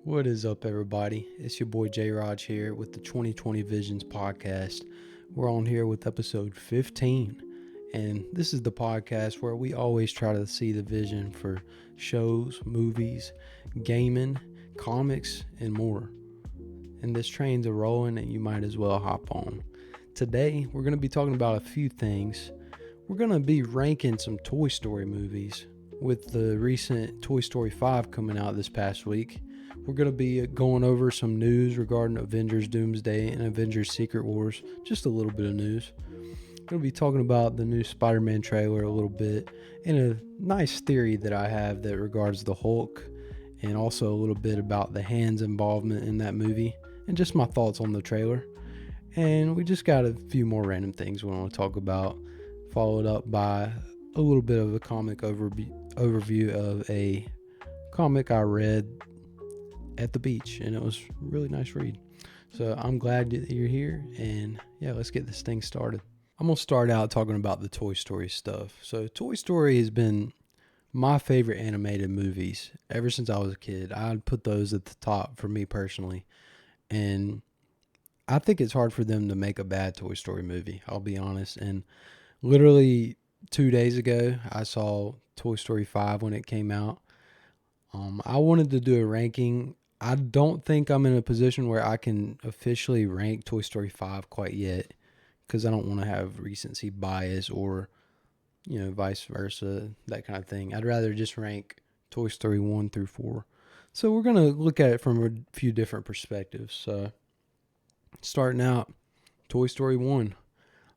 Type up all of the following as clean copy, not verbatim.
What is up, everybody? It's your boy J Raj here with the 2020 Visions podcast. We're on here with episode 15, and this is the podcast where we always try to see the vision for shows, movies, gaming, comics, and more. And this train's a rolling, and you might as well hop on. Today, we're going to be talking about a few things. We're going to be ranking some Toy Story movies with the recent Toy Story 5 coming out this past week. We're going to be going over some news regarding Avengers Doomsday and Avengers Secret Wars, just a little bit of news. Going to be talking about the new Spider-Man trailer a little bit and a nice theory that I have that regards the Hulk, and also a little bit about the Hand's involvement in that movie and just my thoughts on the trailer. And we just got a few more random things we want to talk about, followed up by a little bit of a comic overview of a comic I read at the beach, and it was a really nice read. So I'm glad that you're here, and yeah, let's get this thing started. I'm going to start out talking about the Toy Story stuff. So Toy Story has been my favorite animated movies ever since I was a kid. I'd put those at the top for me personally, and I think it's hard for them to make a bad Toy Story movie, I'll be honest. And literally 2 days ago, I saw Toy Story 5 when it came out. I wanted to do a ranking. I don't think I'm in a position where I can officially rank Toy Story 5 quite yet, because I don't want to have recency bias or, vice versa, that kind of thing. I'd rather just rank Toy Story 1 through 4. So we're going to look at it from a few different perspectives. So starting out, Toy Story 1.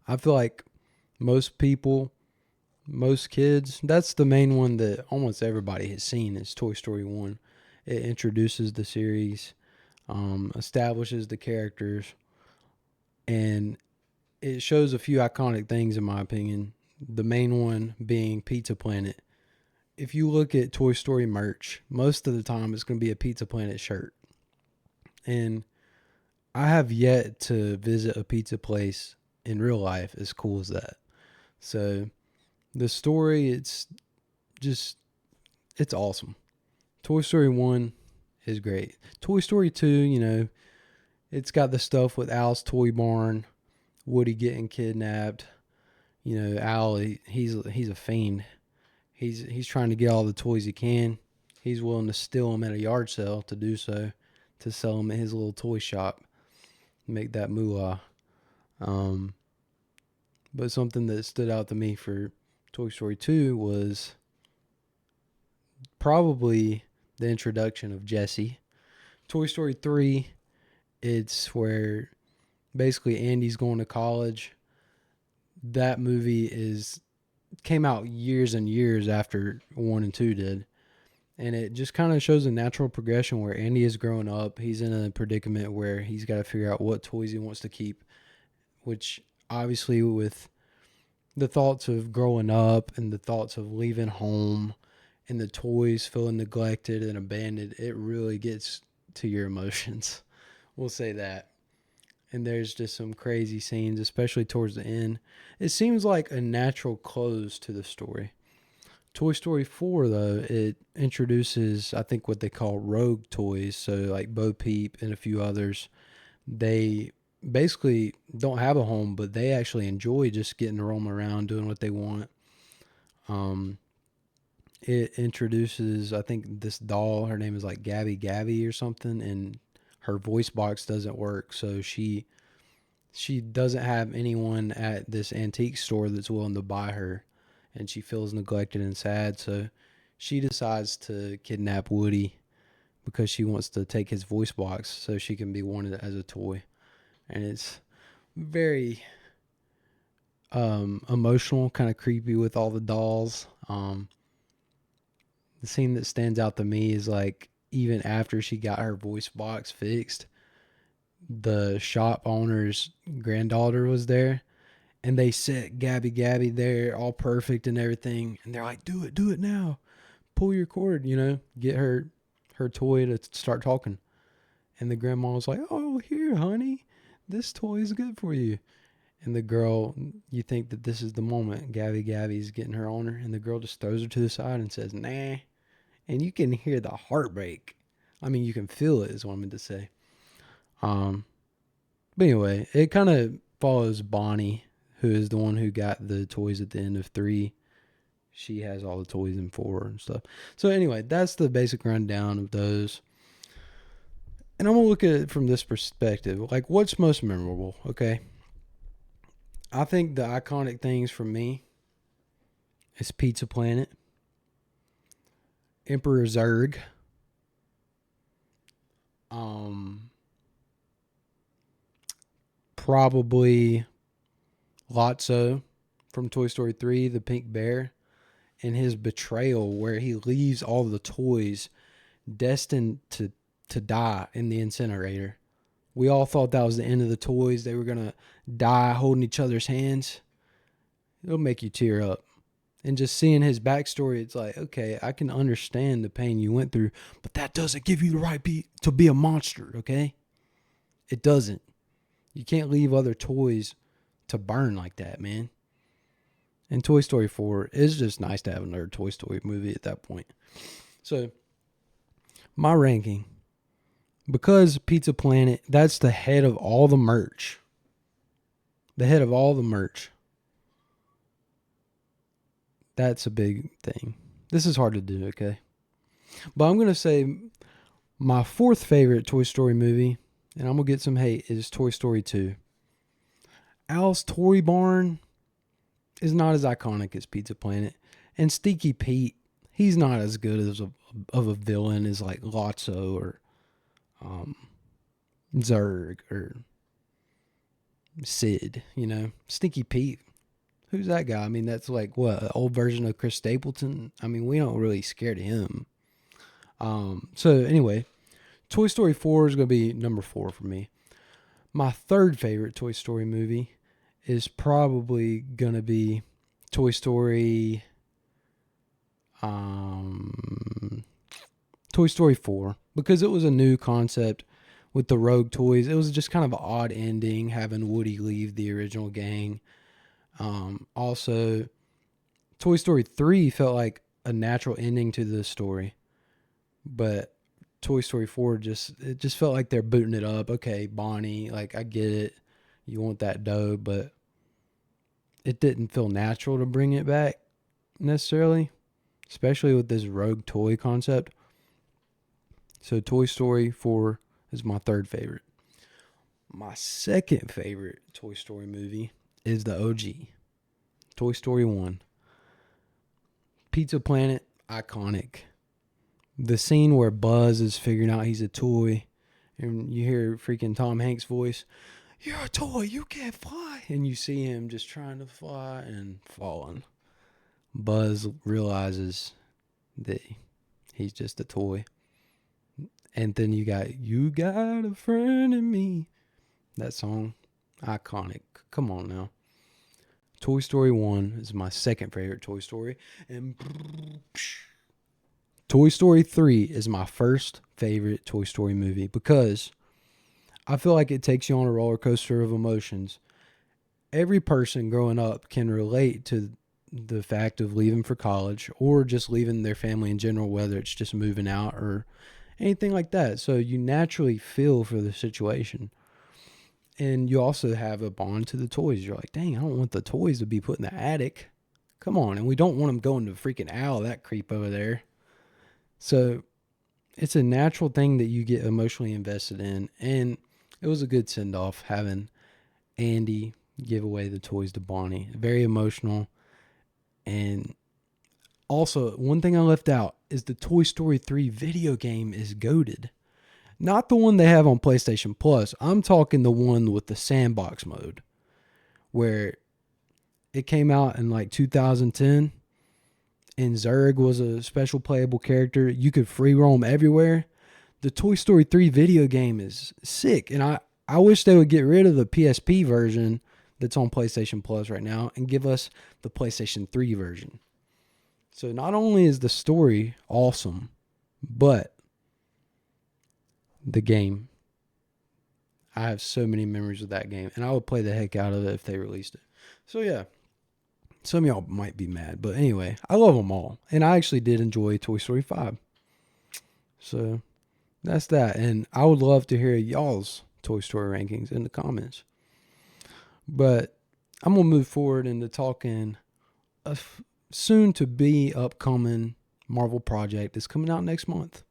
I feel like most people, most kids, that's the main one that almost everybody has seen, is Toy Story 1. It introduces the series, establishes the characters, and it shows a few iconic things, in my opinion. The main one being Pizza Planet. If you look at Toy Story merch, most of the time it's going to be a Pizza Planet shirt. And I have yet to visit a pizza place in real life as cool as that. So the story, it's awesome. Toy Story 1 is great. Toy Story 2, it's got the stuff with Al's Toy Barn, Woody getting kidnapped. Al, he's a fiend. He's trying to get all the toys he can. He's willing to steal them at a yard sale to do so, to sell them at his little toy shop, make that moolah. But something that stood out to me for Toy Story 2 was probably the introduction of Jessie. Toy Story 3, it's where basically Andy's going to college. That movie came out years and years after 1 and 2 did. And it just kind of shows a natural progression where Andy is growing up. He's in a predicament where he's got to figure out what toys he wants to keep, which obviously, with the thoughts of growing up and the thoughts of leaving home and the toys feeling neglected and abandoned, it really gets to your emotions. We'll say that. And there's just some crazy scenes, especially towards the end. It seems like a natural close to the story. Toy Story 4, though, it introduces, I think, what they call rogue toys. So like Bo Peep and a few others. They basically don't have a home, but they actually enjoy just getting to roam around, doing what they want. It introduces, I think, this doll. Her name is like Gabby Gabby or something, and her voice box doesn't work, so she doesn't have anyone at this antique store that's willing to buy her, and she feels neglected and sad, so she decides to kidnap Woody because she wants to take his voice box so she can be wanted as a toy. And it's very emotional, kind of creepy with all the dolls. The scene that stands out to me is like, even after she got her voice box fixed, the shop owner's granddaughter was there, and they set Gabby Gabby there all perfect and everything, and they're like, do it now, pull your cord, get her toy to start talking. And the grandma was like, oh, here, honey, this toy is good for you. And the girl, you think that this is the moment Gabby Gabby's getting her on her, and the girl just throws her to the side and says, nah. And you can hear the heartbreak I mean, you can feel it is what I meant to say. Um, but anyway, it kind of follows Bonnie, who is the one who got the toys at the end of 3. She has all the toys in 4 and stuff. So anyway, that's the basic rundown of those. And I'm going to look at it from this perspective. Like, what's most memorable, okay? I think the iconic things for me is Pizza Planet, Emperor Zurg, probably Lotso from Toy Story 3, the pink bear, and his betrayal where he leaves all the toys destined to die in the incinerator. We all thought that was the end of the toys. They were going to die holding each other's hands. It'll make you tear up. And just seeing his backstory, it's like, okay, I can understand the pain you went through, but that doesn't give you the right to be a monster, okay? It doesn't. You can't leave other toys to burn like that, man. And Toy Story 4 is just nice to have another Toy Story movie at that point. So, my ranking, because Pizza Planet, that's the head of all the merch. The head of all the merch. That's a big thing. This is hard to do, okay? But I'm going to say my 4th favorite Toy Story movie, and I'm going to get some hate, is Toy Story 2. Al's Toy Barn is not as iconic as Pizza Planet. And Stinky Pete, he's not as good as of a villain as like Lotso or Zurg or Sid, you know. Stinky Pete, who's that guy? I mean, that's like, what, an old version of Chris Stapleton? I mean, we don't really scared of him. So anyway, Toy Story 4 is going to be number 4 for me. My 3rd favorite Toy Story movie is probably going to be Toy Story 4, because it was a new concept with the rogue toys. It was just kind of an odd ending, having Woody leave the original gang. Also, Toy Story 3 felt like a natural ending to the story, but Toy Story 4 just felt like they're booting it up. Okay, Bonnie, like, I get it, you want that dough, but it didn't feel natural to bring it back necessarily, especially with this rogue toy concept. So Toy Story 4 is my 3rd favorite. My 2nd favorite Toy Story movie is the OG, Toy Story 1. Pizza Planet, iconic. The scene where Buzz is figuring out he's a toy, and you hear freaking Tom Hanks' voice, "You're a toy, you can't fly," and you see him just trying to fly and falling. Buzz realizes that he's just a toy. And then you got a friend in me. That song, iconic. Come on now. Toy Story 1 is my 2nd favorite Toy Story. And Toy Story 3 is my 1st favorite Toy Story movie, because I feel like it takes you on a roller coaster of emotions. Every person growing up can relate to the fact of leaving for college, or just leaving their family in general, whether it's just moving out or anything like that. So you naturally feel for the situation. And you also have a bond to the toys. You're like, dang, I don't want the toys to be put in the attic. Come on. And we don't want them going to freaking Al, that creep over there. So it's a natural thing that you get emotionally invested in. And it was a good send-off having Andy give away the toys to Bonnie. Very emotional. And also, one thing I left out is the Toy Story 3 video game is goated. Not the one they have on PlayStation Plus. I'm talking the one with the sandbox mode, where it came out in like 2010, and Zurg was a special playable character. You could free roam everywhere. The Toy Story 3 video game is sick, and I wish they would get rid of the PSP version that's on PlayStation Plus right now and give us the PlayStation 3 version. So not only is the story awesome, but the game, I have so many memories of that game, and I would play the heck out of it if they released it. So yeah, some of y'all might be mad, but anyway, I love them all, and I actually did enjoy Toy Story 5. So that's that. And I would love to hear y'all's Toy Story rankings in the comments. But I'm going to move forward into talking a soon to be upcoming Marvel project that's coming out next month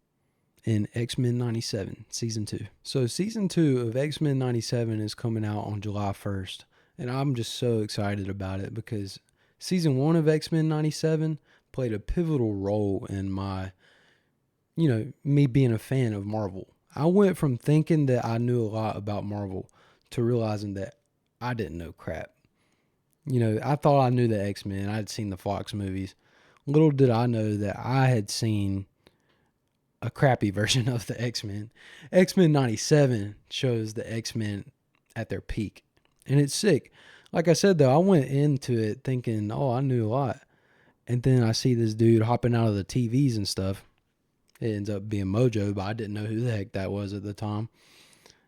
in Xmen 97 Season 2. So Season 2 of Xmen 97 is coming out on July 1st. And I'm just so excited about it because Season 1 of Xmen 97 played a pivotal role in my, me being a fan of Marvel. I went from thinking that I knew a lot about Marvel to realizing that I didn't know crap. I thought I knew the X-Men. I'd seen the Fox movies. Little did I know that I had seen a crappy version of the X-Men. X-Men 97 shows the X-Men at their peak. And it's sick. Like I said, though, I went into it thinking, oh, I knew a lot. And then I see this dude hopping out of the TVs and stuff. It ends up being Mojo, but I didn't know who the heck that was at the time.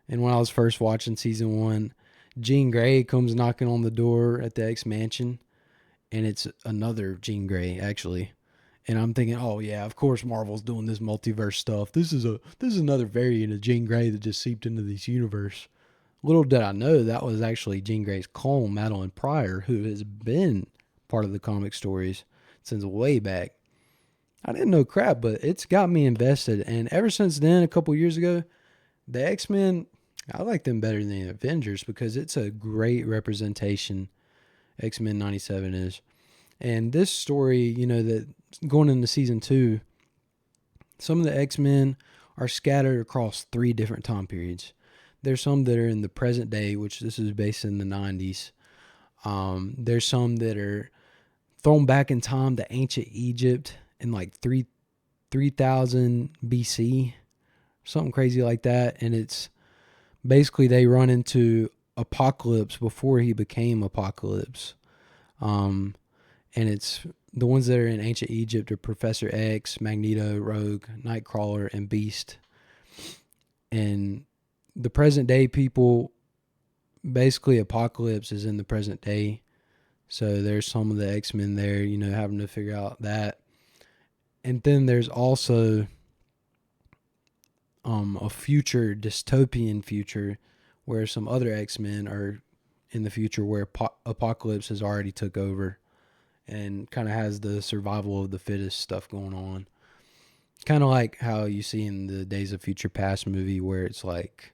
And when I was first watching Season 1, Jean Grey comes knocking on the door at the X Mansion. And it's another Jean Grey, actually. And I'm thinking, oh yeah, of course Marvel's doing this multiverse stuff. This is another variant of Jean Grey that just seeped into this universe. Little did I know that was actually Jean Grey's clone, Madeline Pryor, who has been part of the comic stories since way back. I didn't know crap, but it's got me invested. And ever since then, a couple years ago, the X-Men, I like them better than the Avengers because it's a great representation. X-Men 97 is. And this story, that going into Season 2, some of the X-Men are scattered across 3 different time periods. There's some that are in the present day, which this is based in the 90s. There's some that are thrown back in time to ancient Egypt in like 3000 BC, something crazy like that. And it's basically they run into Apocalypse before he became Apocalypse. And it's the ones that are in ancient Egypt are Professor X, Magneto, Rogue, Nightcrawler, and Beast. And the present day people, basically Apocalypse is in the present day. So there's some of the X-Men there, having to figure out that. And then there's also a future, dystopian future, where some other X-Men are in the future where Apocalypse has already took over and kind of has the survival of the fittest stuff going on. Kind of like how you see in the Days of Future Past movie where it's like,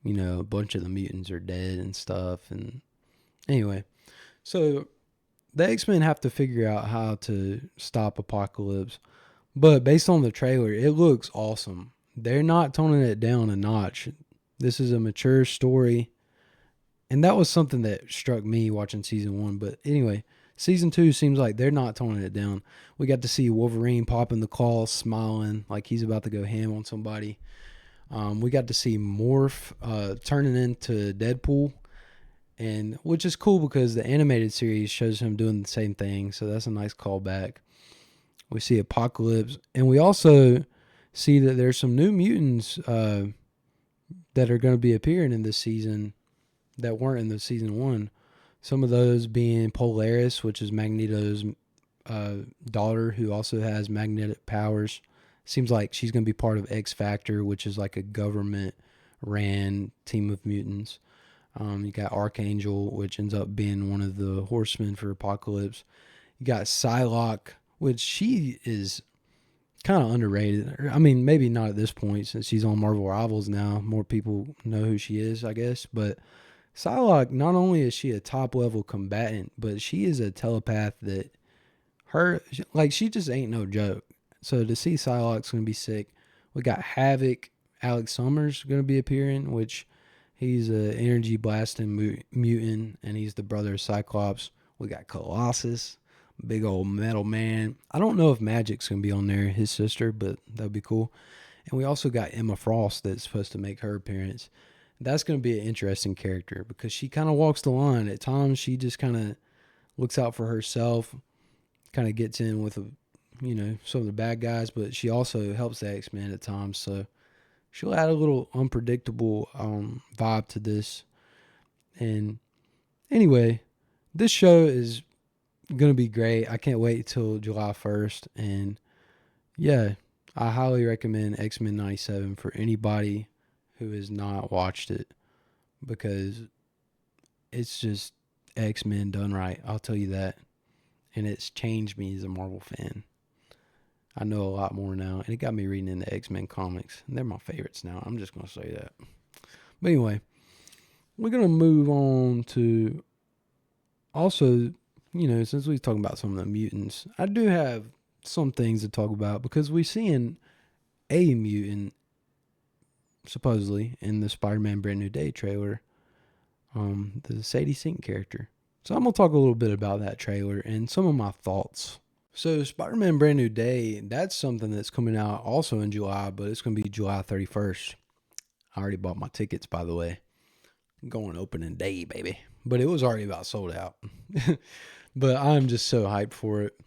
a bunch of the mutants are dead and stuff. And anyway, so the X-Men have to figure out how to stop Apocalypse. But based on the trailer, it looks awesome. They're not toning it down a notch. This is a mature story. And that was something that struck me watching Season 1. But anyway, Season 2 seems like they're not toning it down. We got to see Wolverine popping the claws, smiling like he's about to go ham on somebody. We got to see Morph turning into Deadpool, and which is cool because the animated series shows him doing the same thing. So that's a nice callback. We see Apocalypse, and we also see that there's some new mutants that are going to be appearing in this season that weren't in the Season 1. Some of those being Polaris, which is Magneto's daughter, who also has magnetic powers. Seems like she's going to be part of X Factor, which is like a government-ran team of mutants. You got Archangel, which ends up being one of the horsemen for Apocalypse. You got Psylocke, which she is kind of underrated. I mean, maybe not at this point since she's on Marvel Rivals now. More people know who she is, I guess. But Psylocke, not only is she a top-level combatant, but she is a telepath that she just ain't no joke. So to see Psylocke's going to be sick. We got Havoc, Alex Summers going to be appearing, which he's an energy blasting mutant, and he's the brother of Cyclops. We got Colossus, big old metal man. I don't know if Magic's going to be on there, his sister, but that would be cool. And we also got Emma Frost that's supposed to make her appearance. That's going to be an interesting character because she kind of walks the line. At times, she just kind of looks out for herself, kind of gets in with some of the bad guys, but she also helps the X-Men at times. So she'll add a little unpredictable vibe to this. And anyway, this show is going to be great. I can't wait till July 1st. And yeah, I highly recommend X-Men 97 for anybody who has not watched it, because it's just X-Men done right. I'll tell you that. And it's changed me as a Marvel fan. I know a lot more now, and it got me reading into X-Men comics. And they're my favorites now. I'm just going to say that. But anyway, we're going to move on to also, since we're talking about some of the mutants, I do have some things to talk about, because we're seeing a mutant supposedly in the Spider-Man Brand New Day trailer, the Sadie Sink character. So I'm going to talk a little bit about that trailer and some of my thoughts. So Spider-Man Brand New Day, that's something that's coming out also in July, but it's going to be July 31st. I already bought my tickets, by the way. Going opening day, baby. But it was already about sold out. But I'm just so hyped for it.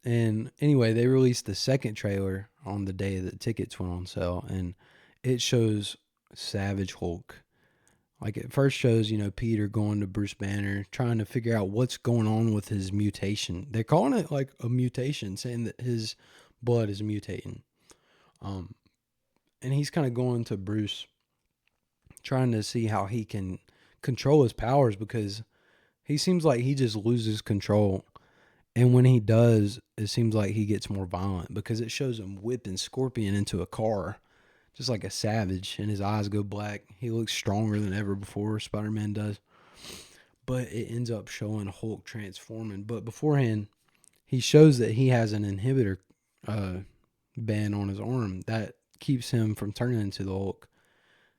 And anyway, they released the second trailer on the day that tickets went on sale, and it shows Savage Hulk. Like, it first shows, Peter going to Bruce Banner, trying to figure out what's going on with his mutation. They're calling it like a mutation, saying that his blood is mutating. And he's kind of going to Bruce, trying to see how he can control his powers, because he seems like he just loses control. And when he does, it seems like he gets more violent, because it shows him whipping Scorpion into a car, just like a savage, and his eyes go black. He looks stronger than ever before, Spider-Man does. But it ends up showing Hulk transforming. But beforehand, he shows that he has an inhibitor band on his arm that keeps him from turning into the Hulk.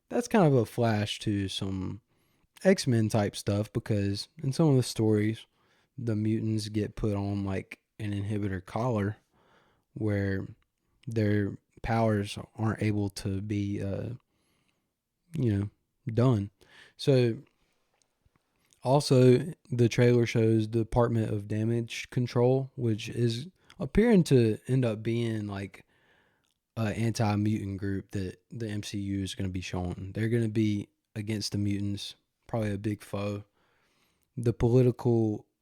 That's kind of a flash to some X-Men type stuff, because in some of the stories, the mutants get put on like an inhibitor collar where their powers aren't able to be, done. So also the trailer shows the Department of Damage Control, which is appearing to end up being like an anti-mutant group that the MCU is going to be showing. They're going to be against the mutants, probably a big foe.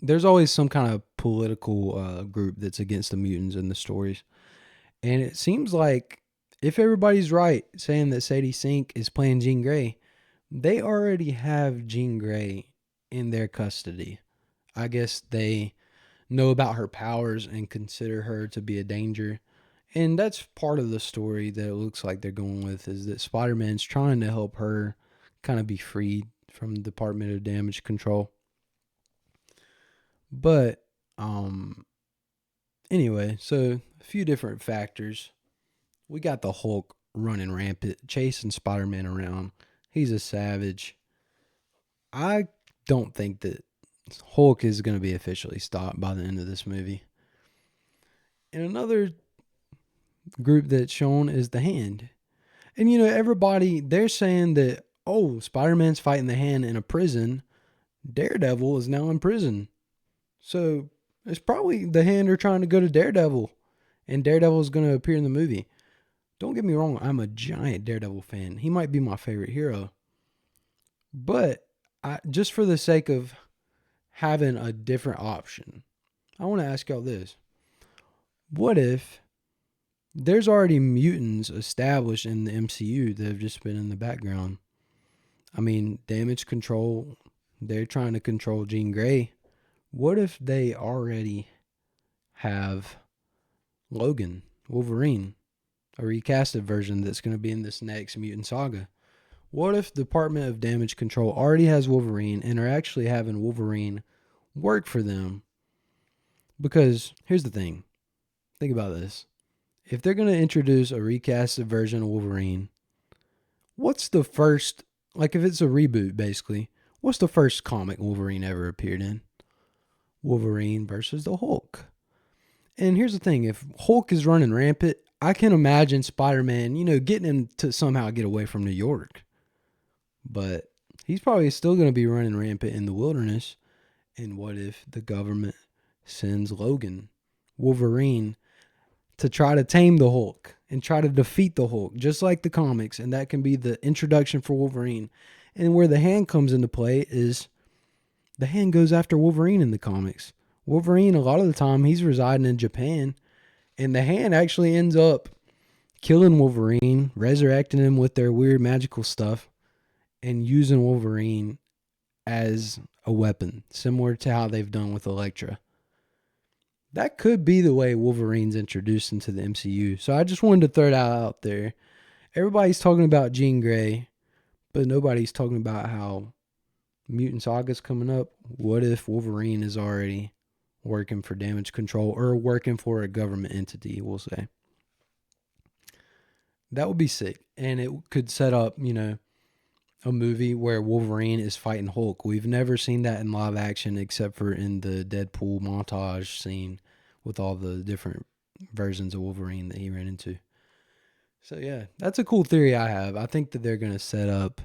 There's always some kind of political group that's against the mutants in the stories. And it seems like, if everybody's right, saying that Sadie Sink is playing Jean Grey, they already have Jean Grey in their custody. I guess they know about her powers and consider her to be a danger. And that's part of the story that it looks like they're going with, is that Spider-Man's trying to help her kind of be freed from the Department of Damage Control. But anyway, so a few different factors. We got the Hulk running rampant, chasing Spider-Man around. He's a savage. I don't think that Hulk is going to be officially stopped by the end of this movie. And another group that's shown is the Hand. And everybody, they're saying that, Spider-Man's fighting the Hand in a prison. Daredevil is now in prison. So it's probably the Hand are trying to go to Daredevil, and Daredevil is going to appear in the movie. Don't get me wrong, I'm a giant Daredevil fan. He might be my favorite hero. But just for the sake of having a different option, I want to ask y'all this. What if there's already mutants established in the MCU that have just been in the background? I mean, Damage Control, they're trying to control Jean Grey. What if they already have Logan, Wolverine, a recasted version that's going to be in this next mutant saga? What if the Department of Damage Control already has Wolverine and are actually having Wolverine work for them? Because here's the thing. Think about this. If they're going to introduce a recasted version of Wolverine, what's the first, like if it's a reboot basically, what's the first comic Wolverine ever appeared in? Wolverine versus the Hulk. And here's the thing. If Hulk is running rampant, I can imagine Spider-Man, getting him to somehow get away from New York. But he's probably still going to be running rampant in the wilderness. And what if the government sends Logan, Wolverine, to try to tame the Hulk and try to defeat the Hulk, just like the comics? And that can be the introduction for Wolverine. And where the Hand comes into play is the Hand goes after Wolverine in the comics. Wolverine, a lot of the time, he's residing in Japan. And the Hand actually ends up killing Wolverine, resurrecting him with their weird magical stuff, and using Wolverine as a weapon, similar to how they've done with Elektra. That could be the way Wolverine's introduced into the MCU. So I just wanted to throw that out there. Everybody's talking about Jean Grey, but nobody's talking about how Mutant Saga's coming up. What if Wolverine is already working for damage control or working for a government entity, we'll say? That would be sick. And it could set up, a movie where Wolverine is fighting Hulk. We've never seen that in live action except for in the Deadpool montage scene with all the different versions of Wolverine that he ran into. So yeah, that's a cool theory I have. I think that they're going to set up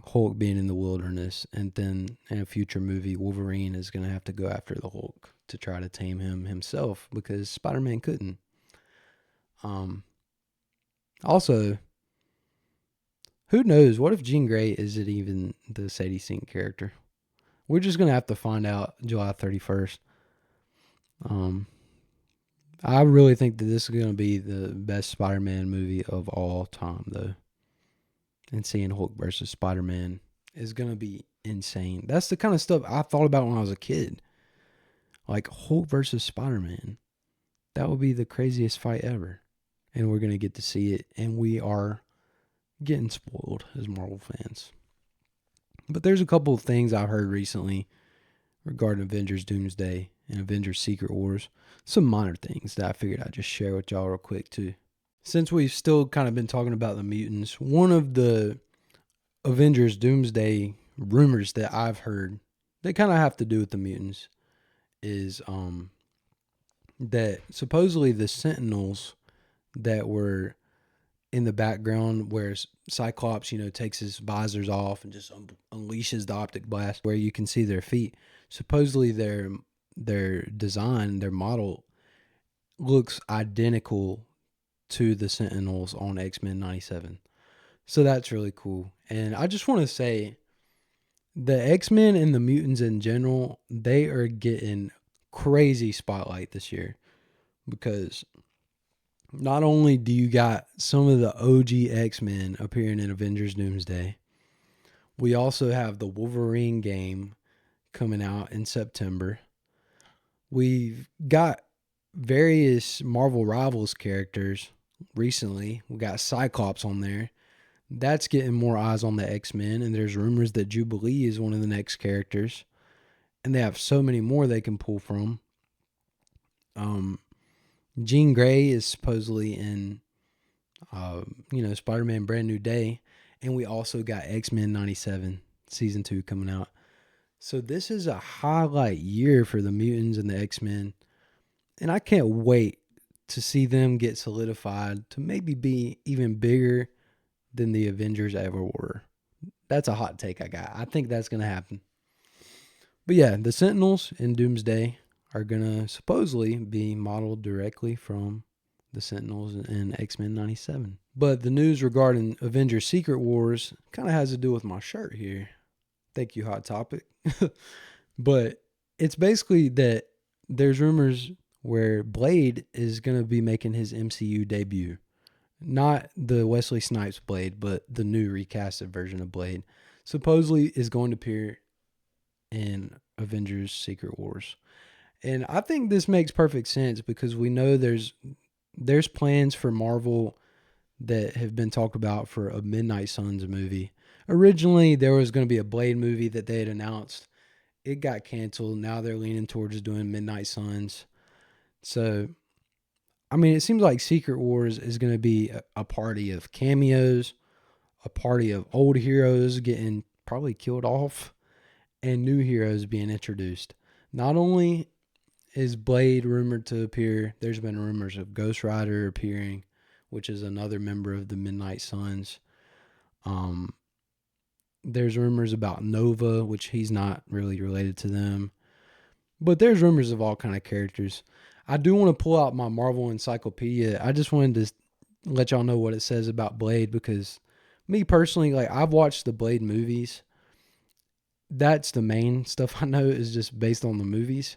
Hulk being in the wilderness, and then in a future movie, Wolverine is going to have to go after the Hulk to try to tame him himself because Spider-Man couldn't. Also, who knows? What if Jean Grey isn't even the Sadie Sink character? We're just going to have to find out July 31st. I really think that this is going to be the best Spider-Man movie of all time, though. And seeing Hulk versus Spider-Man is going to be insane. That's the kind of stuff I thought about when I was a kid. Like Hulk versus Spider-Man. That would be the craziest fight ever. And we're going to get to see it. And we are getting spoiled as Marvel fans. But there's a couple of things I've heard recently regarding Avengers Doomsday and Avengers Secret Wars. Some minor things that I figured I'd just share with y'all real quick too. Since we've still kind of been talking about the mutants, one of the Avengers Doomsday rumors that I've heard that kind of have to do with the mutants is that supposedly the Sentinels that were in the background where Cyclops, takes his visors off and just unleashes the optic blast where you can see their feet. Supposedly their design, their model looks identical to the Sentinels on Xmen 97. So that's really cool. And I just want to say the X-Men and the mutants in general, they are getting crazy spotlight this year because not only do you got some of the OG X-Men appearing in Avengers Doomsday, we also have the Wolverine game coming out in September. We've got various Marvel Rivals characters recently. We got Cyclops on there. That's getting more eyes on the X-Men, and there's rumors that Jubilee is one of the next characters. And they have so many more they can pull from. Jean Grey is supposedly in, Spider-Man Brand New Day. And we also got X-Men 97 Season 2 coming out. So this is a highlight year for the mutants and the X-Men. And I can't wait to see them get solidified to maybe be even bigger than the Avengers ever were. That's a hot take I got. I think that's going to happen. But yeah, the Sentinels in Doomsday are going to supposedly be modeled directly from the Sentinels in X-Men 97. But the news regarding Avengers Secret Wars kind of has to do with my shirt here. Thank you, Hot Topic. But it's basically that there's rumors where Blade is going to be making his MCU debut. Not the Wesley Snipes Blade, but the new recasted version of Blade. Supposedly is going to appear in Avengers Secret Wars. And I think this makes perfect sense because we know there's plans for Marvel that have been talked about for a Midnight Suns movie. Originally, there was going to be a Blade movie that they had announced. It got canceled. Now they're leaning towards doing Midnight Suns. So, it seems like Secret Wars is going to be a party of cameos, a party of old heroes getting probably killed off, and new heroes being introduced. Not only is Blade rumored to appear, there's been rumors of Ghost Rider appearing, which is another member of the Midnight Suns. There's rumors about Nova, which he's not really related to them. But there's rumors of all kind of characters. I do want to pull out my Marvel Encyclopedia. I just wanted to let y'all know what it says about Blade because me personally, I've watched the Blade movies. That's the main stuff I know is just based on the movies.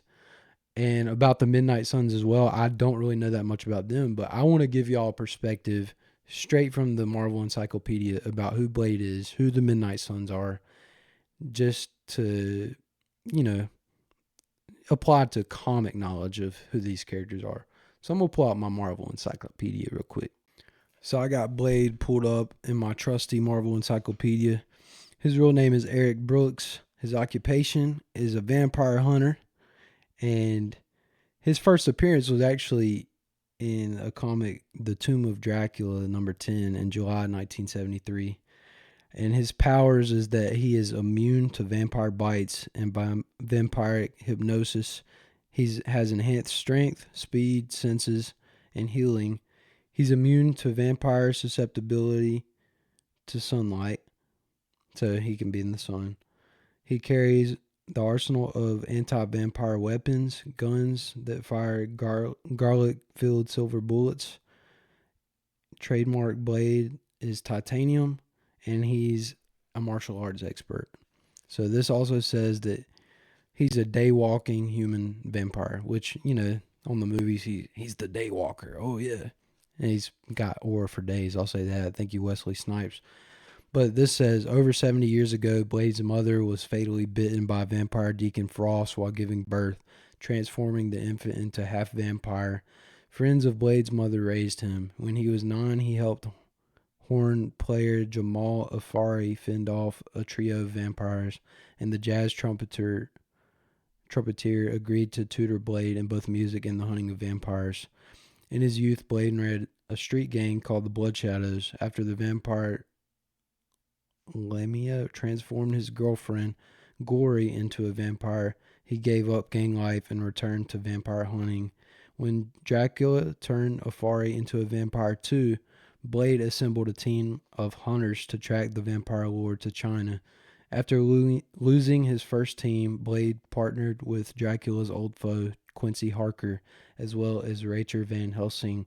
And about the Midnight Suns as well, I don't really know that much about them, but I want to give y'all a perspective straight from the Marvel Encyclopedia about who Blade is, who the Midnight Suns are, just to, you know, apply to comic knowledge of who these characters are. So I'm going to pull out my Marvel Encyclopedia real quick. So I got Blade pulled up in my trusty Marvel Encyclopedia. His real name is Eric Brooks. His occupation is a vampire hunter. And his first appearance was actually in a comic, The Tomb of Dracula, number 10, in July 1973. And his powers is that he is immune to vampire bites, and by vampiric hypnosis, he has enhanced strength, speed, senses, and healing. He's immune to vampire susceptibility to sunlight, so he can be in the sun. He carries the arsenal of anti-vampire weapons, guns that fire garlic-filled silver bullets. Trademark blade is titanium, and he's a martial arts expert. So this also says that he's a day-walking human vampire, which, you know, on the movies, he's the day walker. Oh, yeah. And he's got aura for days. I'll say that. Thank you, Wesley Snipes. But this says, over 70 years ago, Blade's mother was fatally bitten by vampire Deacon Frost while giving birth, transforming the infant into half vampire. Friends of Blade's mother raised him. When he was 9, he helped horn player Jamal Afari fend off a trio of vampires, and the jazz trumpeter agreed to tutor Blade in both music and the hunting of vampires. In his youth, Blade read a street gang called the Blood Shadows. After the vampire Lamia transformed his girlfriend, Glory, into a vampire, he gave up gang life and returned to vampire hunting. When Dracula turned Afari into a vampire too, Blade assembled a team of hunters to track the vampire lord to China. After losing his first team, Blade partnered with Dracula's old foe, Quincy Harker, as well as Rachel Van Helsing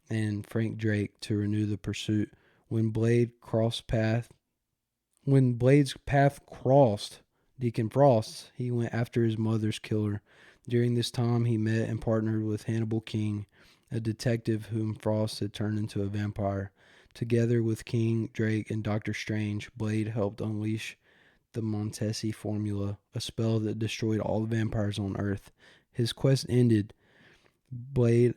and Frank Drake to renew the pursuit. When Blade's path crossed Deacon Frost's, he went after his mother's killer. During this time, he met and partnered with Hannibal King, a detective whom Frost had turned into a vampire. Together with King, Drake, and Doctor Strange, Blade helped unleash the Montesi formula, a spell that destroyed all the vampires on Earth. His quest ended. Blade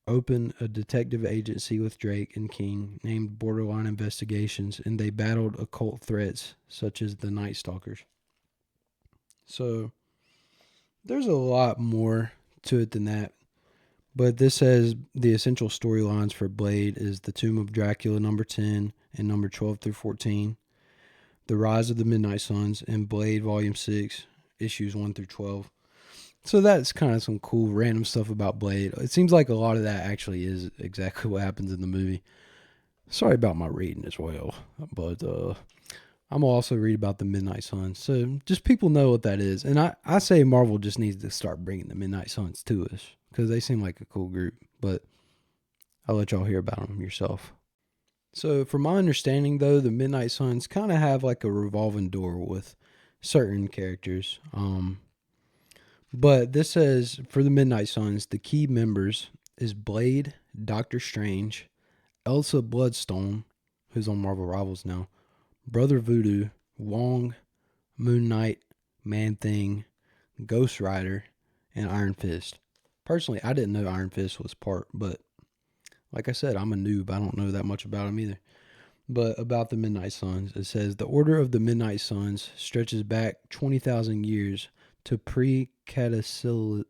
opened a detective agency with Drake and King named Borderline Investigations, and they battled occult threats such as the Night Stalkers. So there's a lot more to it than that. But this says the essential storylines for Blade is The Tomb of Dracula number 10 and number 12 through 14, The Rise of the Midnight Suns, and Blade Volume 6, issues 1 through 12. So that's kind of some cool random stuff about Blade. It seems like a lot of that actually is exactly what happens in the movie. Sorry about my reading as well, but I'm also read about the Midnight Suns. So just people know what that is. And I say Marvel just needs to start bringing the Midnight Suns to us because they seem like a cool group. But I'll let y'all hear about them yourself. So from my understanding, though, the Midnight Suns kind of have like a revolving door with certain characters. But this says for the Midnight Suns, the key members is Blade, Doctor Strange, Elsa Bloodstone, who's on Marvel Rivals now, Brother Voodoo, Wong, Moon Knight, Man-Thing, Ghost Rider, and Iron Fist. Personally, I didn't know Iron Fist was part, but like I said, I'm a noob. I don't know that much about him either. But about the Midnight Suns, it says the Order of the Midnight Suns stretches back 20,000 years to pre-cataclysm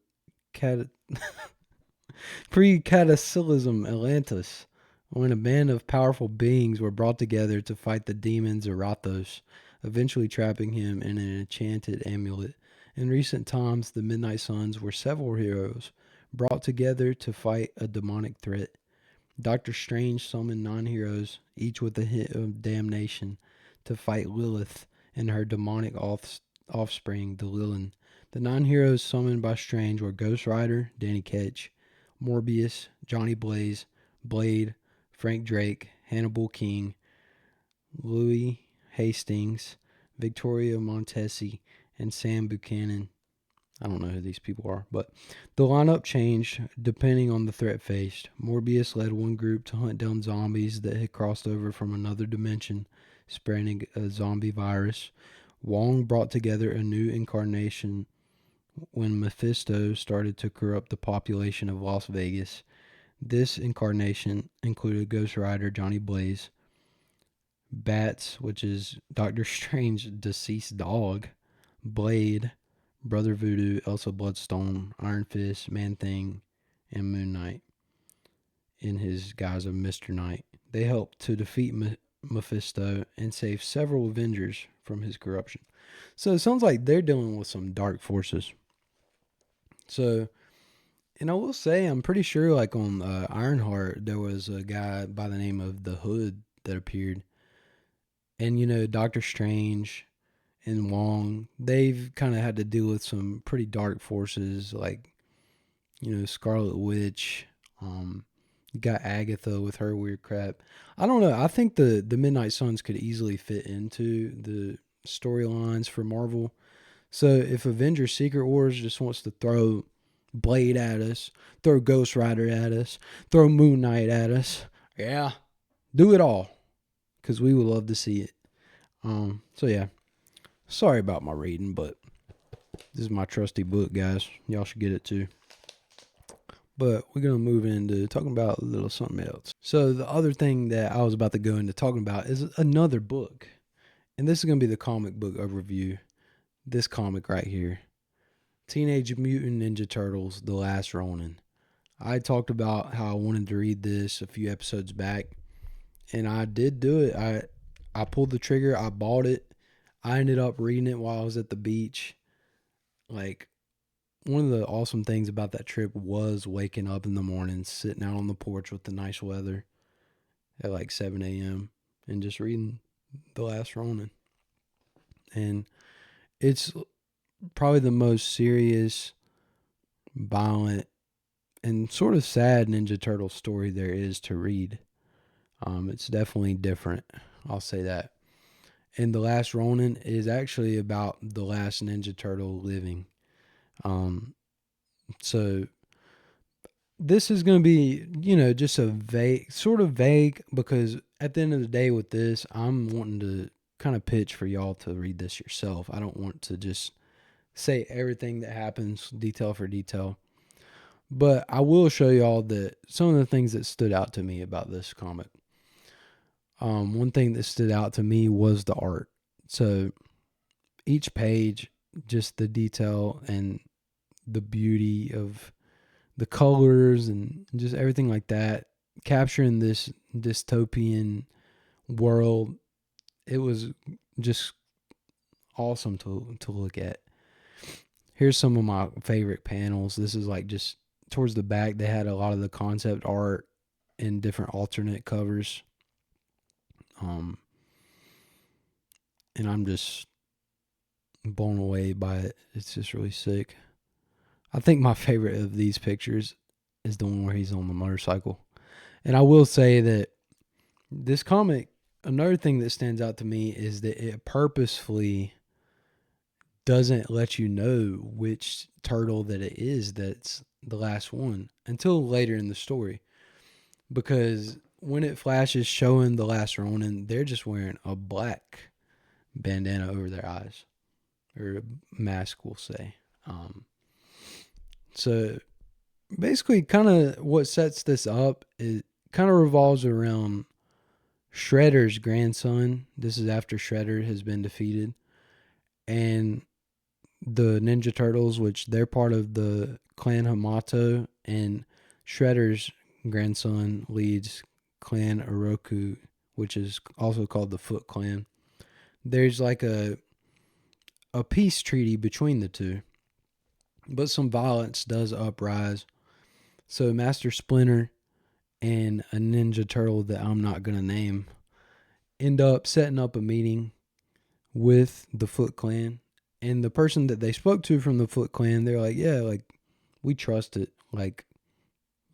Atlantis, when a band of powerful beings were brought together to fight the demon Zarathos, eventually trapping him in an enchanted amulet. In recent times, the Midnight Suns were several heroes brought together to fight a demonic threat. Doctor Strange summoned 9 heroes, each with a hint of damnation, to fight Lilith and her demonic offspring, the Lilin. The 9 heroes summoned by Strange were Ghost Rider, Danny Ketch, Morbius, Johnny Blaze, Blade, Frank Drake, Hannibal King, Louis Hastings, Victoria Montesi, and Sam Buchanan. I don't know who these people are, but the lineup changed depending on the threat faced. Morbius led one group to hunt down zombies that had crossed over from another dimension, spreading a zombie virus. Wong brought together a new incarnation when Mephisto started to corrupt the population of Las Vegas. This incarnation included Ghost Rider Johnny Blaze, Bats, which is Doctor Strange's deceased dog, Blade, Brother Voodoo, Elsa Bloodstone, Iron Fist, Man Thing, and Moon Knight in his guise of Mr. Knight. They helped to defeat Mephisto and save several Avengers from his corruption. So it sounds like they're dealing with some dark forces. So, and I will say, I'm pretty sure like on Ironheart, there was a guy by the name of the Hood that appeared. And, you know, Doctor Strange and Wong, they've kind of had to deal with some pretty dark forces like, you know, Scarlet Witch. You got Agatha with her weird crap. I don't know. I think the Midnight Suns could easily fit into the storylines for Marvel. So if Avengers Secret Wars just wants to throw Blade at us, throw Ghost Rider at us, throw Moon Knight at us, yeah, do it all, because we would love to see it. So yeah, sorry about my reading, but this is my trusty book, guys. Y'all should get it too. But we're going to move into talking about a little something else. So the other thing that I was about to go into talking about is another book. And this is going to be the comic book overview. This comic right here. Teenage Mutant Ninja Turtles, The Last Ronin. I talked about how I wanted to read this a few episodes back. And I did do it. I pulled the trigger. I bought it. I ended up reading it while I was at the beach. Like, one of the awesome things about that trip was waking up in the morning, sitting out on the porch with the nice weather at like 7 a.m. and just reading The Last Ronin. And it's probably the most serious, violent, and sort of sad Ninja Turtle story there is to read. It's definitely different. I'll say that. And The Last Ronin is actually about the last Ninja Turtle living. So this is going to be, you know, just a sort of vague, because at the end of the day with this, I'm wanting to kind of pitch for y'all to read this yourself. I don't want to just say everything that happens detail for detail. But I will show y'all that some of the things that stood out to me about this comic. One thing that stood out to me was the art. So each page, just the detail and the beauty of the colors and just everything like that, capturing this dystopian world. It was just awesome to look at. Here's some of my favorite panels. This is like just towards the back. They had a lot of the concept art in different alternate covers. And I'm just blown away by it. It's just really sick. I think my favorite of these pictures is the one where he's on the motorcycle. And I will say that this comic, another thing that stands out to me is that it purposefully doesn't let you know which turtle that it is that's the last one until later in the story. Because when it flashes showing the last Ronin, they're just wearing a black bandana over their eyes. Or a mask, we'll say. So basically kind of what sets this up, it kind of revolves around Shredder's grandson. This is after Shredder has been defeated. And the Ninja Turtles, which they're part of the Clan Hamato, and Shredder's grandson leads Clan Oroku, which is also called the Foot Clan. There's like a peace treaty between the two, but some violence does uprise. So Master Splinter and a Ninja Turtle that I'm not going to name end up setting up a meeting with the Foot Clan. And the person that they spoke to from the Foot Clan, they're like, yeah, like, we trust it. Like,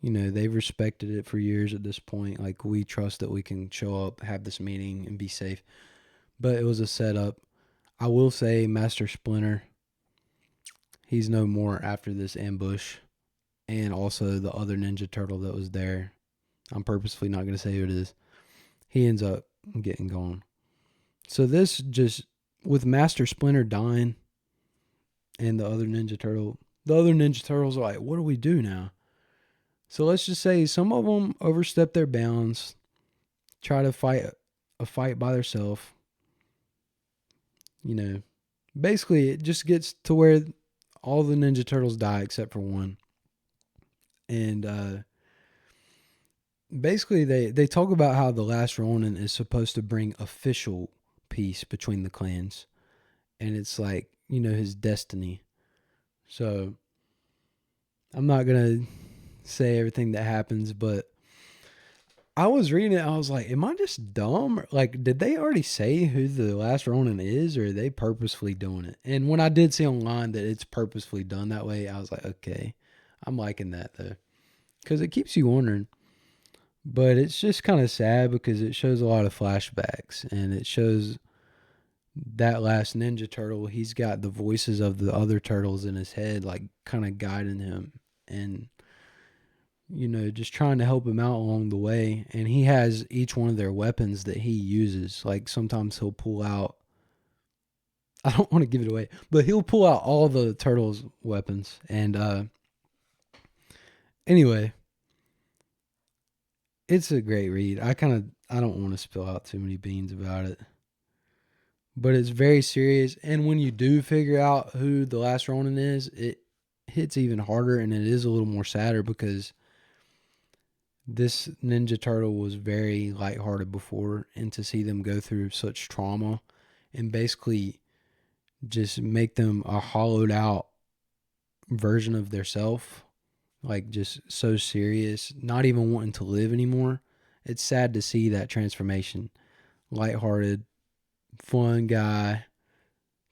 you know, they've respected it for years at this point. Like, we trust that we can show up, have this meeting, and be safe. But it was a setup. I will say Master Splinter, he's no more after this ambush, and also the other Ninja Turtle that was there. I'm purposefully not going to say who it is. He ends up getting gone. So this just, with Master Splinter dying and the other Ninja Turtles are like, what do we do now? So let's just say some of them overstep their bounds, try to fight a fight by themselves. You know, basically it just gets to where all the Ninja Turtles die except for one. And basically they talk about how the last Ronin is supposed to bring official peace between the clans. And it's like, his destiny. So I'm not going to say everything that happens, but I was reading it. I was like, am I just dumb? Like, did they already say who the last Ronin is, or are they purposefully doing it? And when I did see online that it's purposefully done that way, I was like, okay, I'm liking that though, because it keeps you wondering. But it's just kind of sad because it shows a lot of flashbacks, and it shows that last Ninja Turtle. He's got the voices of the other turtles in his head, like kind of guiding him, and just trying to help him out along the way. And he has each one of their weapons that he uses. Like sometimes he'll pull out, I don't want to give it away, but he'll pull out all the turtles' weapons. And anyway, it's a great read. I don't want to spill out too many beans about it, but it's very serious. And when you do figure out who the last Ronin is, it hits even harder, and it is a little more sadder because this Ninja Turtle was very lighthearted before, and to see them go through such trauma and basically just make them a hollowed out version of their self, like just so serious, not even wanting to live anymore. It's sad to see that transformation. Lighthearted, fun guy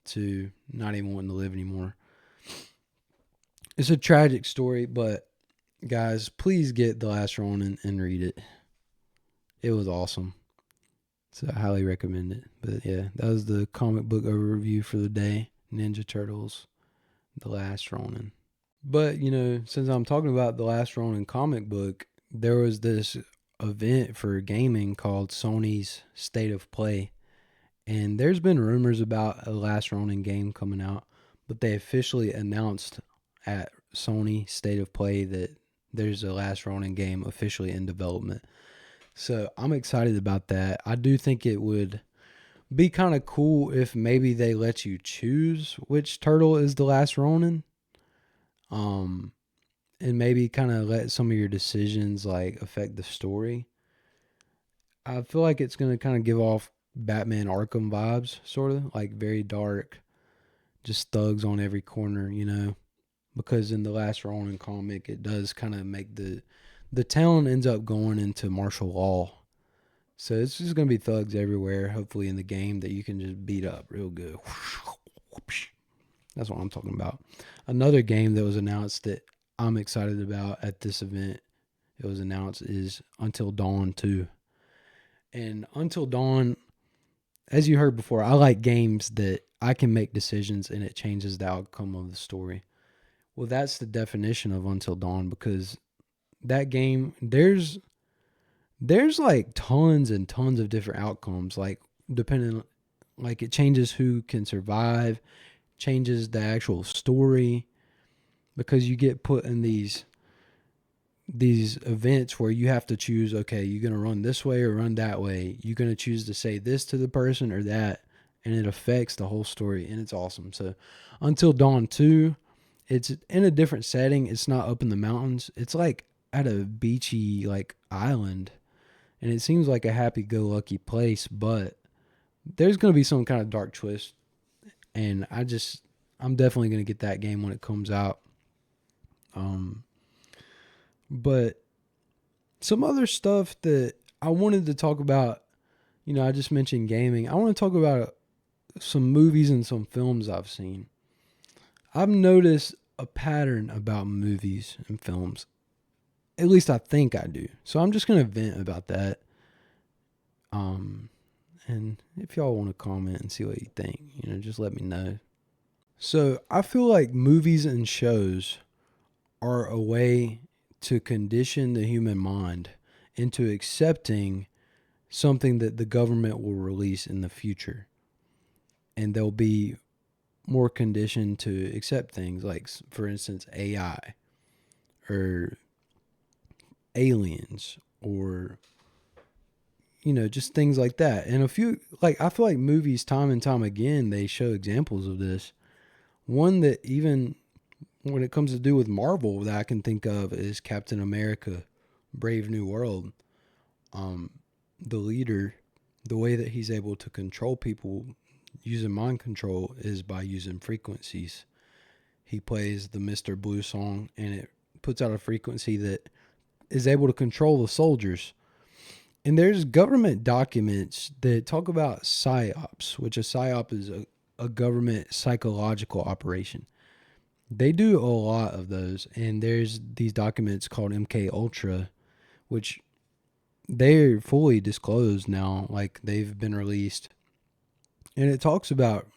to not even wanting to live anymore. It's a tragic story, but guys, please get The Last Ronin and read it. It was awesome. So I highly recommend it. But yeah, that was the comic book overview for the day. Ninja Turtles, The Last Ronin. But, since I'm talking about The Last Ronin comic book, there was this event for gaming called Sony's State of Play. And there's been rumors about a Last Ronin game coming out, but they officially announced at Sony State of Play that there's a Last Ronin game officially in development. So I'm excited about that. I do think it would be kind of cool if maybe they let you choose which turtle is the last Ronin. And maybe kind of let some of your decisions like affect the story. I feel like it's going to kind of give off Batman Arkham vibes, sort of like very dark, just thugs on every corner, because in the last Ronin comic, it does kind of make the town ends up going into martial law. So it's just going to be thugs everywhere, hopefully in the game that you can just beat up real good. That's what I'm talking about. Another game that was announced that I'm excited about at this event, it was announced, is Until Dawn 2. And Until Dawn, as you heard before, I like games that I can make decisions and it changes the outcome of the story. Well, that's the definition of Until Dawn, because that game, there's like tons and tons of different outcomes, like depending, like it changes who can survive, changes the actual story, because you get put in these events where you have to choose, okay, you're going to run this way or run that way. You're going to choose to say this to the person or that, and it affects the whole story, and it's awesome. So Until Dawn 2, it's in a different setting. It's not up in the mountains. It's like at a beachy like island, and it seems like a happy-go-lucky place, but there's going to be some kind of dark twist, and I'm definitely going to get that game when it comes out. But some other stuff that I wanted to talk about, I just mentioned gaming. I want to talk about some movies and some films I've seen. I've noticed a pattern about movies and films. At least I think I do. So I'm just going to vent about that. And if y'all want to comment and see what you think, just let me know. So I feel like movies and shows are a way to condition the human mind into accepting something that the government will release in the future. And they'll be more conditioned to accept things like, for instance, AI or aliens or, just things like that. And I feel like movies, time and time again, they show examples of this. One that even when it comes to do with Marvel that I can think of is Captain America, Brave New World. Um, the leader, the way that he's able to control people using mind control is by using frequencies. He plays the Mr. Blue song and it puts out a frequency that is able to control the soldiers. And there's government documents that talk about psyops, which a psyop is a government psychological operation. They do a lot of those, and there's these documents called MK Ultra, which they're fully disclosed now, like they've been released. And it talks about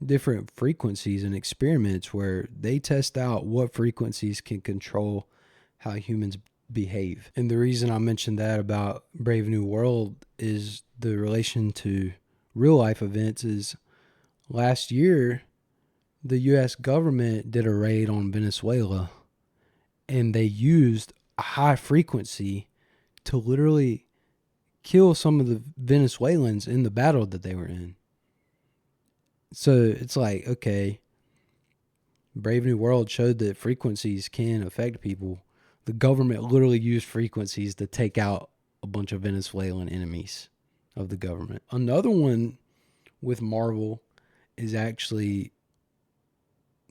different frequencies and experiments where they test out what frequencies can control how humans behave. And the reason I mentioned that about Brave New World is the relation to real life events is last year the US government did a raid on Venezuela and they used a high frequency to literally kill some of the Venezuelans in the battle that they were in. So it's like, okay, Brave New World showed that frequencies can affect people. The government literally used frequencies to take out a bunch of Venezuelan enemies of the government. Another one with Marvel is actually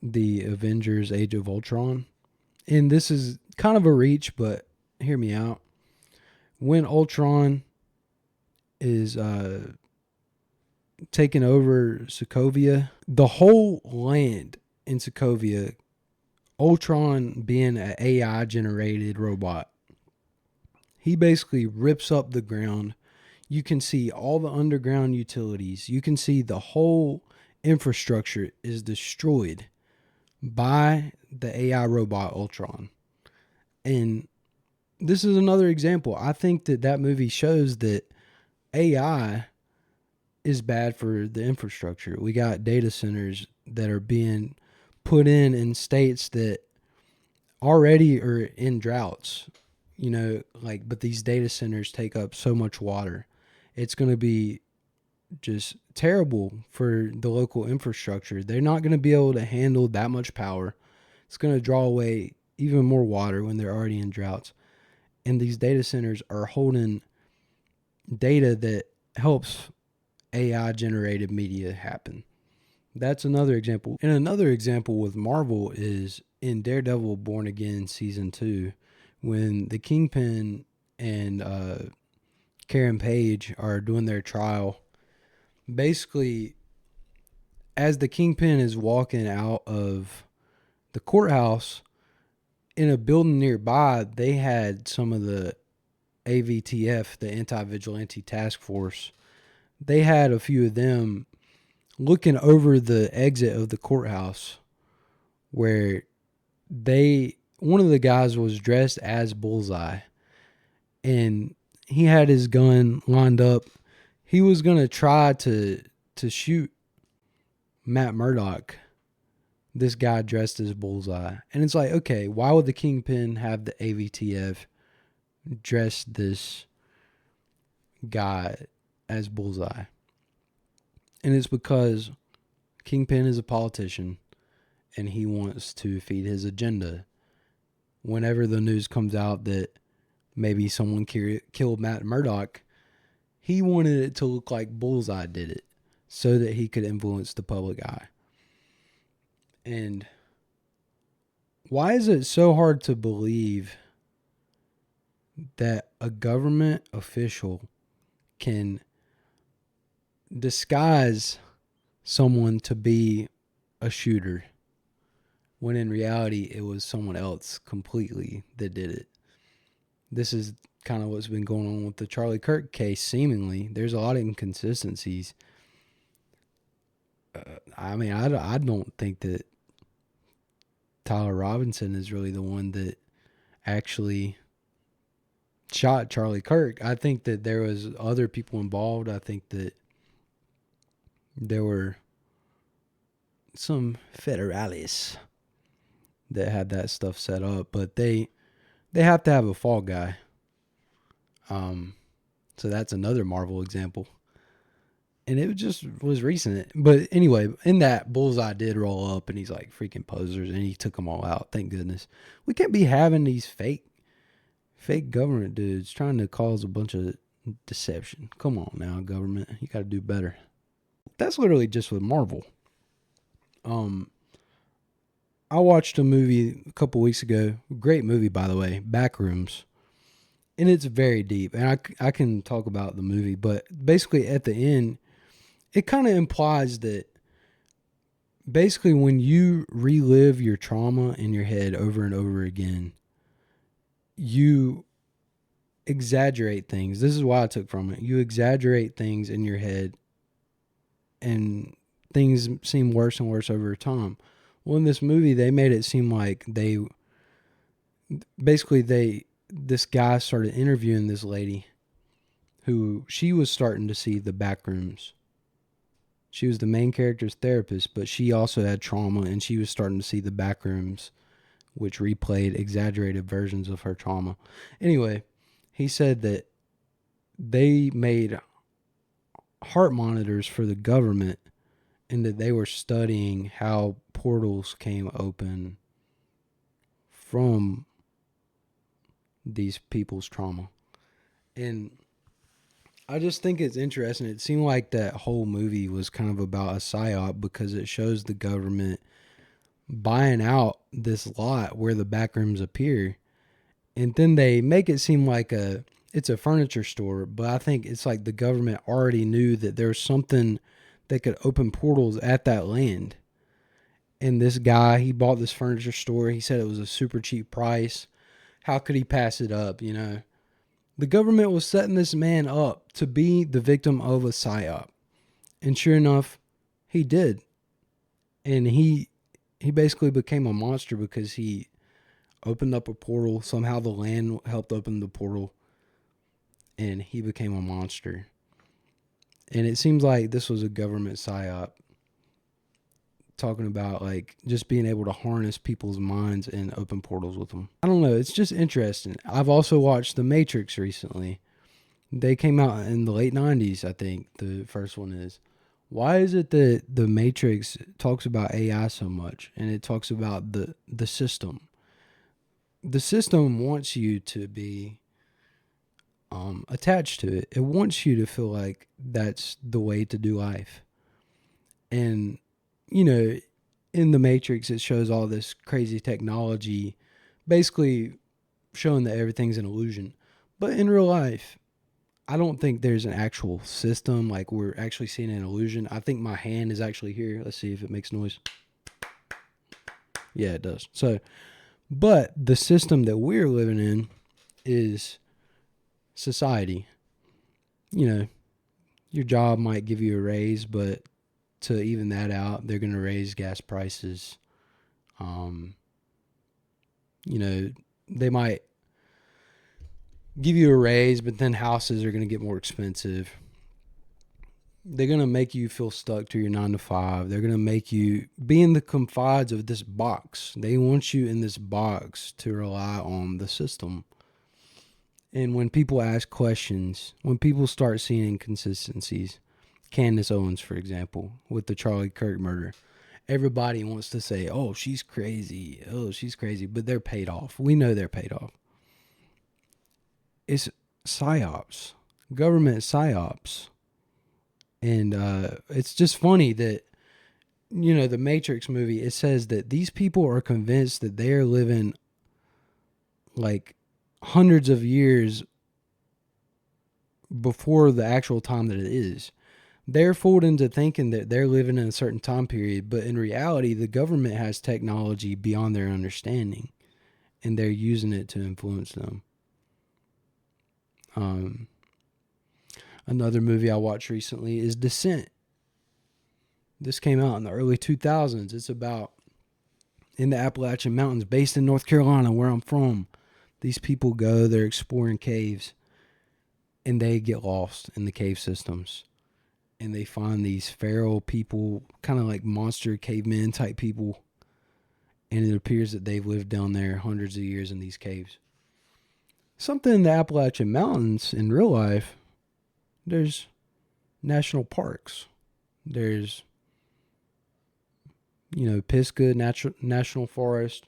the Avengers Age of Ultron. And this is kind of a reach, but hear me out. When Ultron is taking over Sokovia, the whole land in Sokovia, Ultron being an AI generated robot, he basically rips up the ground. You can see all the underground utilities. You can see the whole infrastructure is destroyed by the AI robot Ultron. And this is another example. I think that movie shows that AI is bad for the infrastructure. We got data centers that are being put in states that already are in droughts, but these data centers take up so much water. It's going to be just terrible for the local infrastructure. They're not going to be able to handle that much power. It's going to draw away even more water when they're already in droughts. And these data centers are holding data that helps AI generated media happen. That's another example. And another example with Marvel is in Daredevil Born Again Season 2, when the Kingpin and Karen Page are doing their trial. Basically, as the Kingpin is walking out of the courthouse, in a building nearby, they had some of the AVTF, the Anti-Vigilante Task Force. They had a few of them looking over the exit of the courthouse where one of the guys was dressed as Bullseye and he had his gun lined up. He was going to try to shoot Matt Murdock, this guy dressed as Bullseye. And it's like, okay, why would the Kingpin have the AVTF dress this guy as Bullseye? And it's because Kingpin is a politician and he wants to feed his agenda. Whenever the news comes out that maybe someone killed Matt Murdock, he wanted it to look like Bullseye did it so that he could influence the public eye. And why is it so hard to believe that a government official can disguise someone to be a shooter when in reality it was someone else completely that did it? This is kind of what's been going on with the Charlie Kirk case. Seemingly there's a lot of inconsistencies. I mean, I don't think that Tyler Robinson is really the one that actually shot Charlie Kirk. I think that there was other people involved. I think that there were some federales that had that stuff set up, but they have to have a fall guy. So that's another Marvel example. And it just was recent. But anyway, in that, Bullseye did roll up and he's like freaking posers and he took them all out. Thank goodness. We can't be having these fake government dudes trying to cause a bunch of deception. Come on now, government. You got to do better. That's literally just with Marvel. I watched a movie a couple weeks ago. Great movie, by the way. Backrooms. And it's very deep. And I can talk about the movie. But basically at the end, it kind of implies that basically when you relive your trauma in your head over and over again, you exaggerate things. This is what I took from it. You exaggerate things in your head and things seem worse and worse over time. Well, in this movie, they made it seem like this guy started interviewing this lady who she was starting to see the back rooms. She was the main character's therapist, but she also had trauma and she was starting to see the back rooms, which replayed exaggerated versions of her trauma. Anyway, he said that they made heart monitors for the government and that they were studying how portals came open from these people's trauma. And I just think it's interesting. It seemed like that whole movie was kind of about a psyop because it shows the government buying out this lot where the backrooms appear. And then they make it seem like it's a furniture store, but I think it's like the government already knew that there's something that could open portals at that land. And this guy, he bought this furniture store. He said it was a super cheap price. How could he pass it up, you know? The government was setting this man up to be the victim of a psyop. And sure enough, he did. And he basically became a monster because he opened up a portal. Somehow the land helped open the portal. And he became a monster. And it seems like this was a government psyop. Talking about like just being able to harness people's minds and open portals with them. I don't know. It's just interesting. I've also watched The Matrix recently. They came out in the late 90s, I think. The first one is. Why is it that The Matrix talks about AI so much and it talks about the system? The system wants you to be attached to it. It wants you to feel like that's the way to do life. And you know, in The Matrix, it shows all this crazy technology, basically showing that everything's an illusion. But in real life, I don't think there's an actual system, like we're actually seeing an illusion. I think my hand is actually here. Let's see if it makes noise. Yeah, it does. So, but the system that we're living in is society. You know, your job might give you a raise, but to even that out, they're going to raise gas prices. You know, they might give you a raise, but then houses are going to get more expensive. They're going to make you feel stuck to your 9 to 5. They're going to make you be in the confines of this box. They want you in this box to rely on the system. And when people ask questions, when people start seeing inconsistencies, Candace Owens, for example, with the Charlie Kirk murder, everybody wants to say, oh, she's crazy. Oh, she's crazy. But they're paid off. We know they're paid off. It's psyops, government psyops. And it's just funny that, you know, the Matrix movie, it says that these people are convinced that they're living like hundreds of years before the actual time that it is. They're fooled into thinking that they're living in a certain time period, but in reality, the government has technology beyond their understanding, and they're using it to influence them. Another movie I watched recently is Descent. This came out in the early 2000s. It's about in the Appalachian Mountains, based in North Carolina, where I'm from. These people go, they're exploring caves, and they get lost in the cave systems. And they find these feral people, kind of like monster cavemen type people. And it appears that they've lived down there hundreds of years in these caves. Something in the Appalachian Mountains in real life, there's national parks. There's, Pisgah National Forest.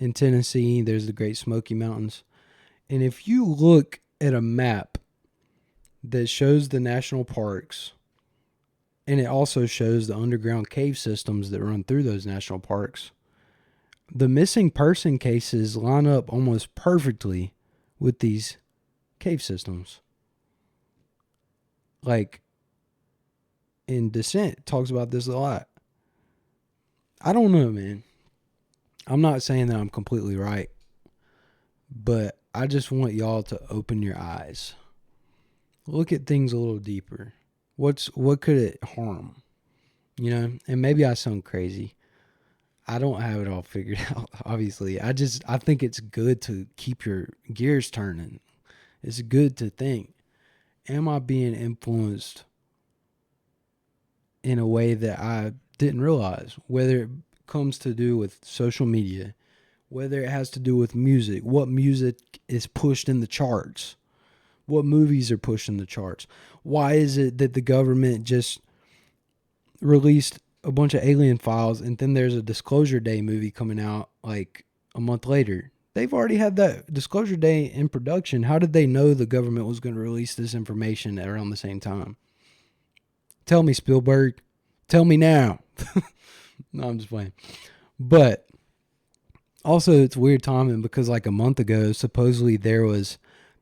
In Tennessee, there's the Great Smoky Mountains. And if you look at a map that shows the national parks, and it also shows the underground cave systems that run through those national parks, the missing person cases line up almost perfectly with these cave systems. Like, in Descent talks about this a lot. I don't know, man. I'm not saying that I'm completely right, but I just want y'all to open your eyes. Look at things a little deeper. What could it harm? And maybe I sound crazy. I don't have it all figured out, obviously. I think it's good to keep your gears turning. It's good to think, am I being influenced in a way that I didn't realize? Whether it comes to do with social media, whether it has to do with music, what music is pushed in the charts, what movies are pushed in the charts. Why is it that the government just released a bunch of alien files and then there's a Disclosure Day movie coming out like a month later? They've already had that Disclosure Day in production. How did they know the government was going to release this information around the same time? Tell me, Spielberg. Tell me now. No, I'm just playing. But also, it's weird timing because like a month ago, supposedly there was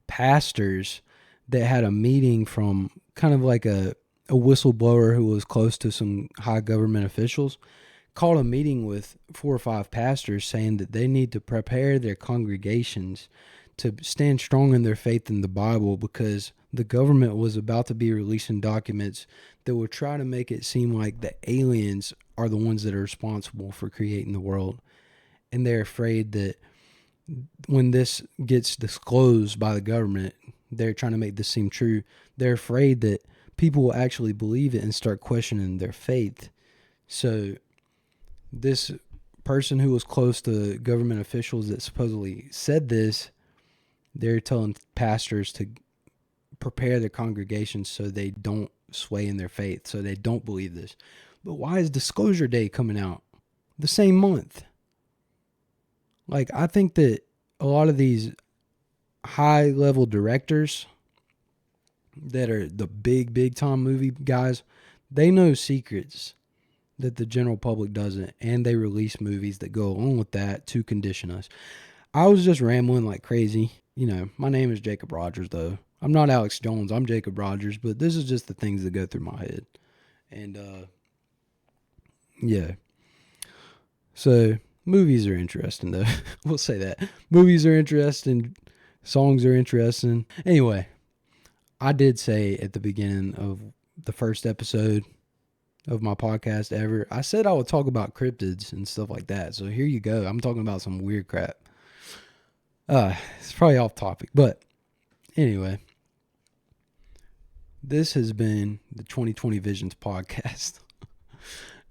pastors that had a meeting from kind of like a whistleblower who was close to some high government officials, called a meeting with 4 or 5 pastors saying that they need to prepare their congregations to stand strong in their faith in the Bible because the government was about to be releasing documents that would try to make it seem like the aliens are the ones that are responsible for creating the world. And they're afraid that when this gets disclosed by the government, they're trying to make this seem true. They're afraid that people will actually believe it and start questioning their faith. So this person who was close to government officials that supposedly said this, they're telling pastors to prepare their congregations so they don't sway in their faith, so they don't believe this. But why is Disclosure Day coming out the same month? Like, I think that a lot of these high-level directors that are the big time movie guys, they know secrets that the general public doesn't, and they release movies that go along with that to condition us. I was just rambling like crazy. My name is Jacob Rogers, though. I'm not Alex Jones. I'm Jacob Rogers, but this is just the things that go through my head. And, yeah. So, movies are interesting, though. We'll say that. Movies are interesting. Songs are interesting. Anyway, I did say at the beginning of the first episode of my podcast ever, I said I would talk about cryptids and stuff like that. So here you go. I'm talking about some weird crap. It's probably off topic, but anyway, this has been the 2020 Visions podcast.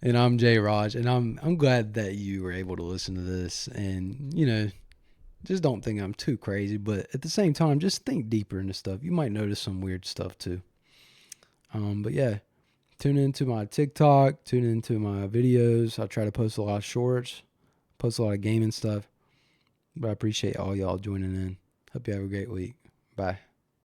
And I'm Jay Raj, and I'm glad that you were able to listen to this, and just don't think I'm too crazy, but at the same time, just think deeper into stuff. You might notice some weird stuff too. But yeah, tune into my TikTok, tune into my videos. I try to post a lot of shorts, post a lot of gaming stuff, but I appreciate all y'all joining in. Hope you have a great week. Bye.